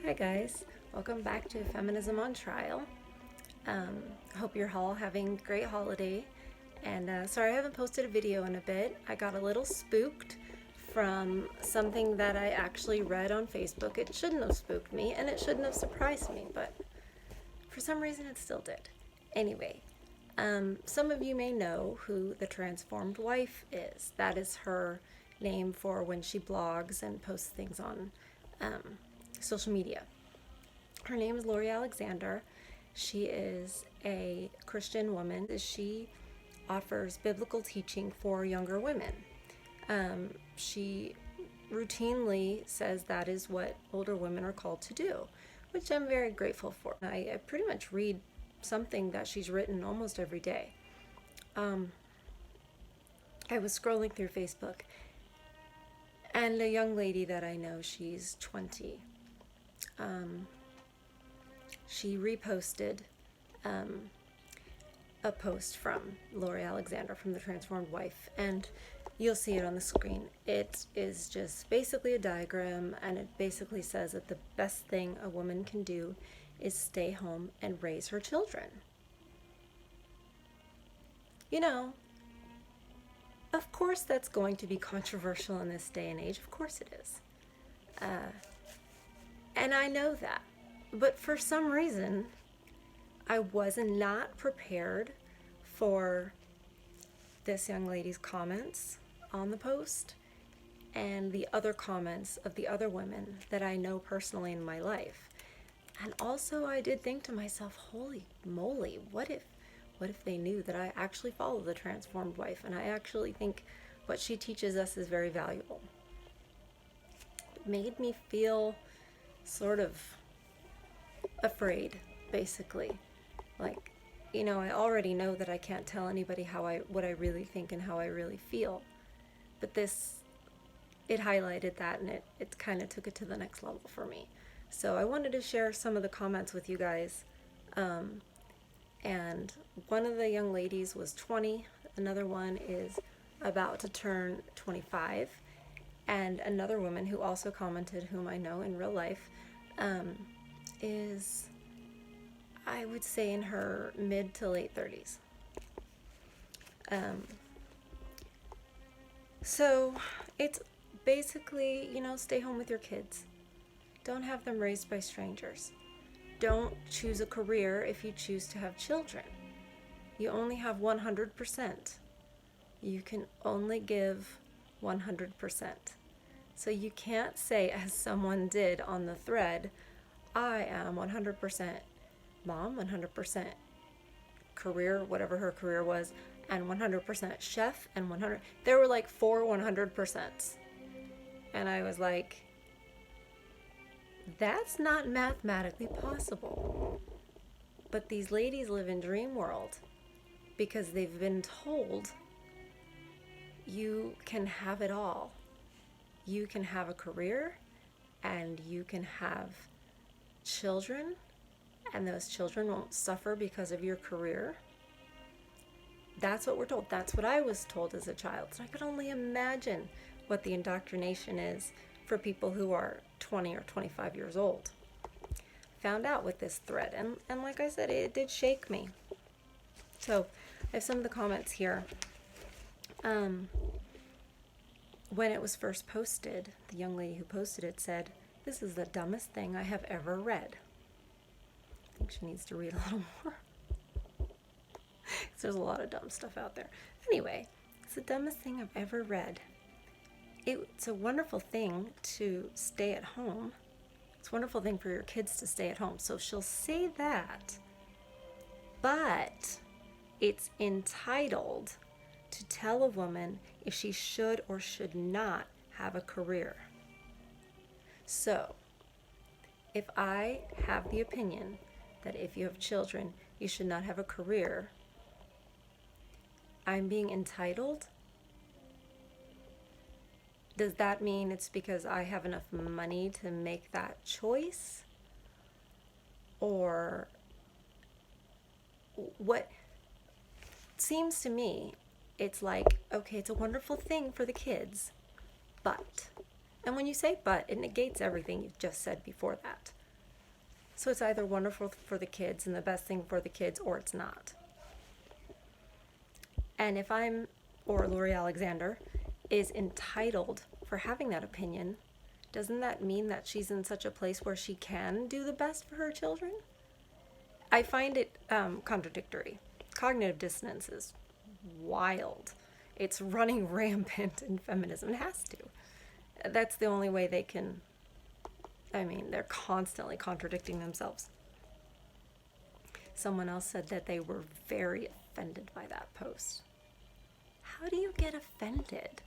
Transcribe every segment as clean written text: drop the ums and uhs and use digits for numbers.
Hi guys, welcome back to Feminism on Trial. Hope you're all having a great holiday. And sorry I haven't posted a video in a bit. I got a little spooked from something that I actually read on Facebook. It shouldn't have spooked me and it shouldn't have surprised me, but for some reason it still did. Anyway, some of you may know who the transformed wife is. That is her name for when she blogs and posts things on social media. Her name is Lori Alexander. She is a Christian woman. She offers biblical teaching for younger women. She routinely says that is what older women are called to do, which I'm very grateful for. I pretty much read something that she's written almost every day. I was scrolling through Facebook, and a young lady that I know, she's 20, she reposted a post from Lori Alexander from the Transformed Wife, and you'll see it on the screen. It is just basically a diagram, and it basically says that the best thing a woman can do is stay home and raise her children. You know, of course that's going to be controversial in this day and age. Of course it is. And I know that. But for some reason, I was not prepared for this young lady's comments on the post and the other comments of the other women that I know personally in my life. And also I did think to myself, holy moly, what if they knew that I actually follow the Transformed Wife and I actually think what she teaches us is very valuable. It made me feel sort of afraid, basically. Like, you know, I already know that I can't tell anybody what I really think and how I really feel. But it highlighted that, and it kind of took it to the next level for me. So I wanted to share some of the comments with you guys. And one of the young ladies was 20, another one is about to turn 25, and another woman who also commented, whom I know in real life, is, I would say, in her mid to late 30s. So it's basically, you know, stay home with your kids. Don't have them raised by strangers. Don't choose a career if you choose to have children. You only have 100%. You can only give 100%. So you can't say, as someone did on the thread, I am 100% mom, 100% career, whatever her career was, and 100% chef, and 100. There were like 4 100%. And I was like, that's not mathematically possible. But these ladies live in dream world because they've been told you can have it all. You can have a career and you can have children, and those children won't suffer because of your career. That's what we're told. That's what I was told as a child. So I could only imagine what the indoctrination is for people who are 20 or 25 years old. Found out with this thread, and like I said, it did shake me. So I have some of the comments here. When it was first posted, the young lady who posted it said, "This is the dumbest thing I have ever read." I think she needs to read a little more. There's a lot of dumb stuff out there. Anyway, it's the dumbest thing I've ever read. It's a wonderful thing to stay at home. It's a wonderful thing for your kids to stay at home. So she'll say that, but it's entitled to tell a woman if she should or should not have a career. So if I have the opinion that if you have children, you should not have a career, I'm being entitled? Does that mean it's because I have enough money to make that choice? Or what seems to me, it's like, okay, it's a wonderful thing for the kids, but, and when you say but, it negates everything you've just said before that. So it's either wonderful for the kids and the best thing for the kids, or it's not. And if I'm, or Lori Alexander, is entitled for having that opinion, doesn't that mean that she's in such a place where she can do the best for her children? I find it contradictory. Cognitive dissonance is wild. It's running rampant in feminism. It has to. That's the only way they can. I mean, they're constantly contradicting themselves. Someone else said that they were very offended by that post. How do you get offended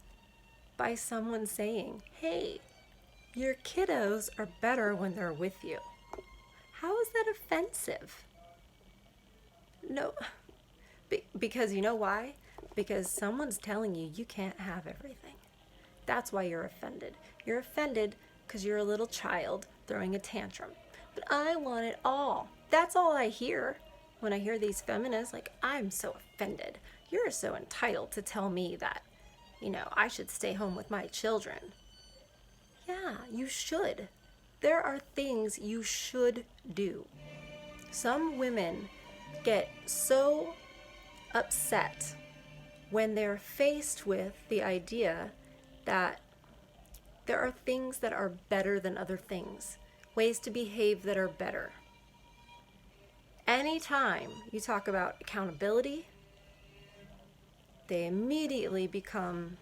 by someone saying, hey, your kiddos are better when they're with you? How is that offensive? No, because you know why? Because someone's telling you you can't have everything. That's why you're offended. You're offended because you're a little child throwing a tantrum. But I want it all. That's all I hear when I hear these feminists. Like, I'm so offended. You're so entitled to tell me that, I should stay home with my children. Yeah, you should. There are things you should do. Some women get so upset when they're faced with the idea that there are things that are better than other things, ways to behave that are better. Anytime you talk about accountability, they immediately become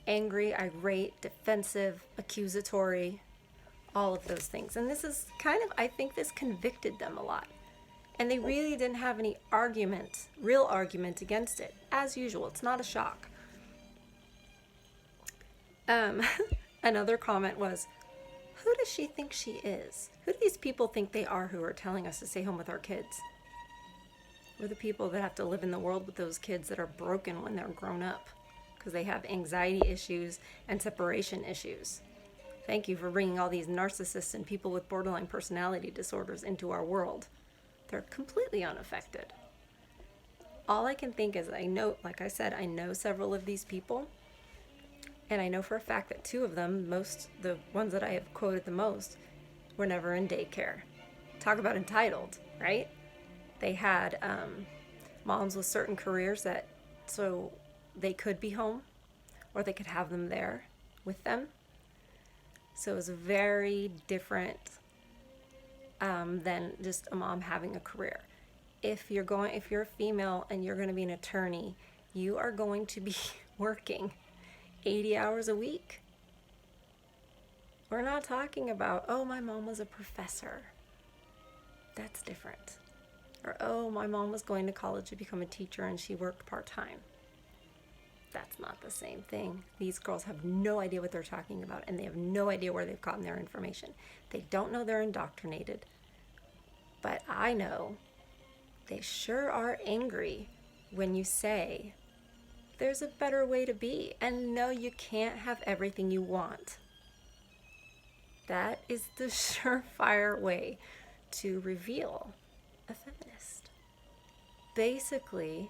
angry, irate, defensive, accusatory, all of those things. And this is I think this convicted them a lot. And they really didn't have any real argument against it. As usual, it's not a shock. Another comment was, who does she think she is? Who do these people think they are who are telling us to stay home with our kids? We're the people that have to live in the world with those kids that are broken when they're grown up because they have anxiety issues and separation issues. Thank you for bringing all these narcissists and people with borderline personality disorders into our world. They're completely unaffected. All I can think is I know several of these people, and I know for a fact that two of them, the ones that I have quoted the most, were never in daycare. Talk about entitled, right? They had moms with certain careers so they could be home, or they could have them there with them. So it was very different than just a mom having a career. If you're a female and you're going to be an attorney, you are going to be working 80 hours a week. We're not talking about, oh, my mom was a professor. That's different. Or, oh, my mom was going to college to become a teacher and she worked part-time. That's not the same thing. These girls have no idea what they're talking about, and they have no idea where they've gotten their information. They don't know they're indoctrinated. But I know they sure are angry when you say there's a better way to be. And no, you can't have everything you want. That is the surefire way to reveal a feminist. Basically,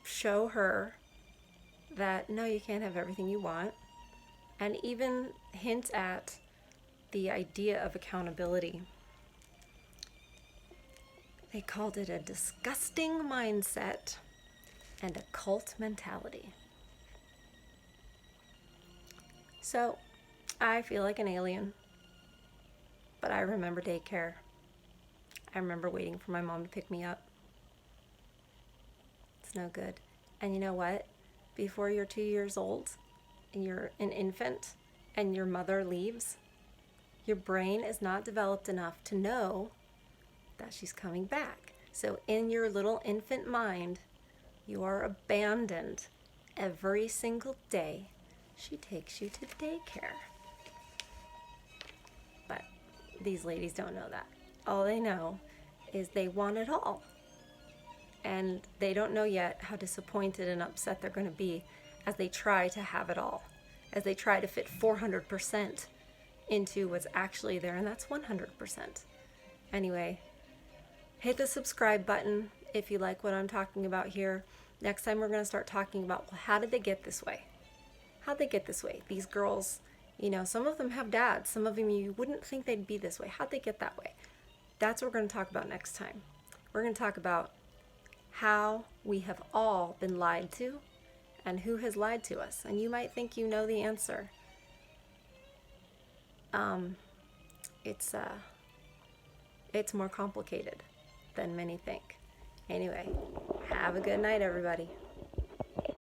show her that no, you can't have everything you want, and even hint at the idea of accountability. They called it a disgusting mindset and a cult mentality. So, I feel like an alien, but I remember daycare. I remember waiting for my mom to pick me up. It's no good. And you know what? Before you're 2 years old and you're an infant and your mother leaves, your brain is not developed enough to know that she's coming back. So in your little infant mind, you are abandoned every single day she takes you to daycare. But these ladies don't know that. All they know is they want it all. And they don't know yet how disappointed and upset they're going to be as they try to have it all, as they try to fit 400% into what's actually there, and that's 100%. Anyway, hit the subscribe button if you like what I'm talking about here. Next time we're going to start talking about, well, how did they get this way? How'd they get this way? These girls You know, some of them have dads. Some of them you wouldn't think they'd be this way. How'd they get that way? That's what we're going to talk about next time. We're going to talk about how we have all been lied to and who has lied to us. And you might think you know the answer. It's more complicated than many think. Anyway, have a good night, everybody.